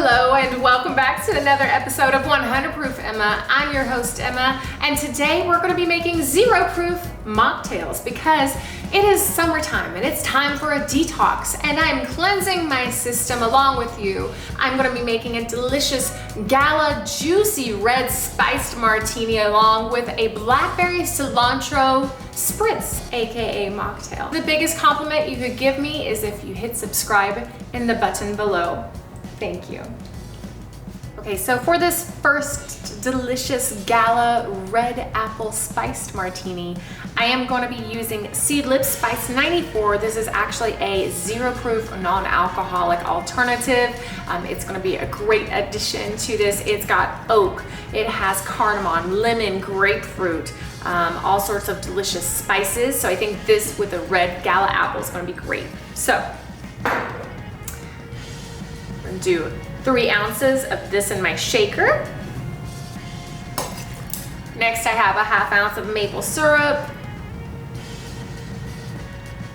Hello and welcome back to another episode of 100 Proof Emma. I'm your host Emma, and today we're going to be making 0 proof mocktails because it is summertime and it's time for a detox, and I'm cleansing my system along with you. I'm going to be making a delicious Gala juicy red spiced martini along with a Blackberry cilantro Spritz, aka mocktail. The biggest compliment you could give me is if you hit subscribe in the button below. Thank you. Okay, so for this first delicious Gala red apple spiced martini, I am going to be using Seedlip Spice 94. This is actually a 0 proof non-alcoholic alternative. It's going to be a great addition to this. It's got oak, it has cardamom, lemon, grapefruit, all sorts of delicious spices. So I think this with a red Gala apple is going to be great. So I'm going to do 3 ounces of this in my shaker. Next, I have a ½ ounce of maple syrup.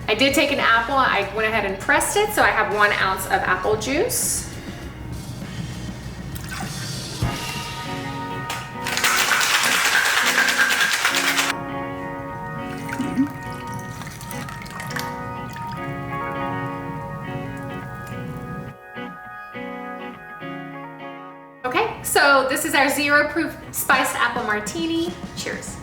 I did take an apple, I went ahead and pressed it, so I have 1 ounce of apple juice. Okay, so this is our 0 proof spiced apple martini. Cheers.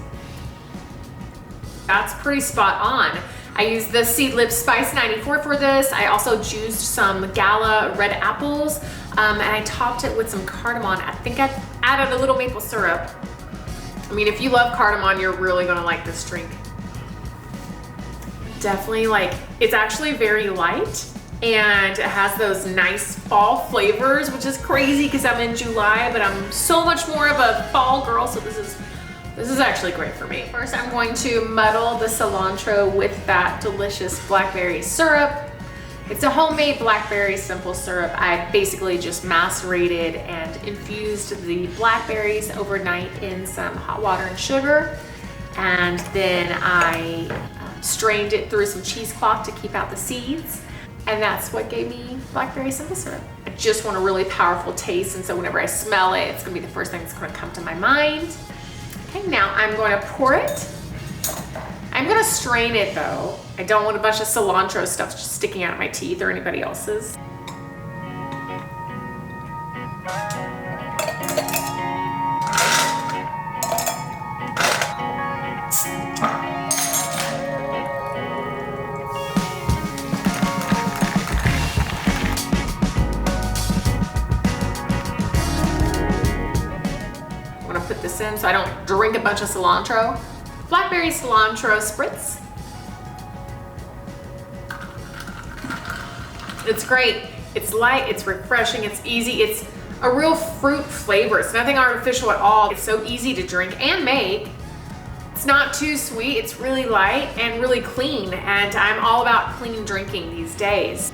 That's pretty spot on. I used the Seedlip Spice 94 for this. I also juiced some Gala red apples, and I topped it with some cardamom. I think I added a little maple syrup. I mean, if you love cardamom, you're really gonna like this drink. Definitely it's actually very light, and it has those nice fall flavors, which is crazy because I'm in July, but I'm so much more of a fall girl, so this is actually great for me. First, I'm going to muddle the cilantro with that delicious blackberry syrup. It's a homemade blackberry simple syrup. I basically just macerated and infused the blackberries overnight in some hot water and sugar, and then I strained it through some cheesecloth to keep out the seeds. And that's what gave me blackberry simple syrup. I just want a really powerful taste, and so whenever I smell it, it's gonna be the first thing that's gonna come to my mind. Okay, now I'm going to pour it. I'm gonna strain it though. I don't want a bunch of cilantro stuff just sticking out of my teeth or anybody else's. Put this in so I don't drink a bunch of cilantro. Blackberry cilantro spritz. It's great. It's light, it's refreshing, it's easy. It's a real fruit flavor. It's nothing artificial at all. It's so easy to drink and make. It's not too sweet. It's really light and really clean, and I'm all about clean drinking these days.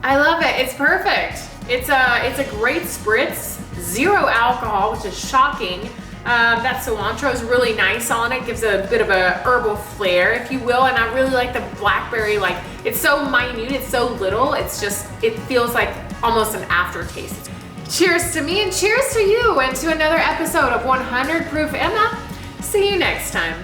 I love it. It's perfect. It's a great spritz. 0 alcohol, which is shocking. That cilantro is really nice on it, gives a bit of a herbal flair, if you will, and I really like the blackberry. It's so minute, it's so little, it feels like almost an aftertaste. Cheers to me and cheers to you, and to another episode of 100 Proof Emma. See you next time.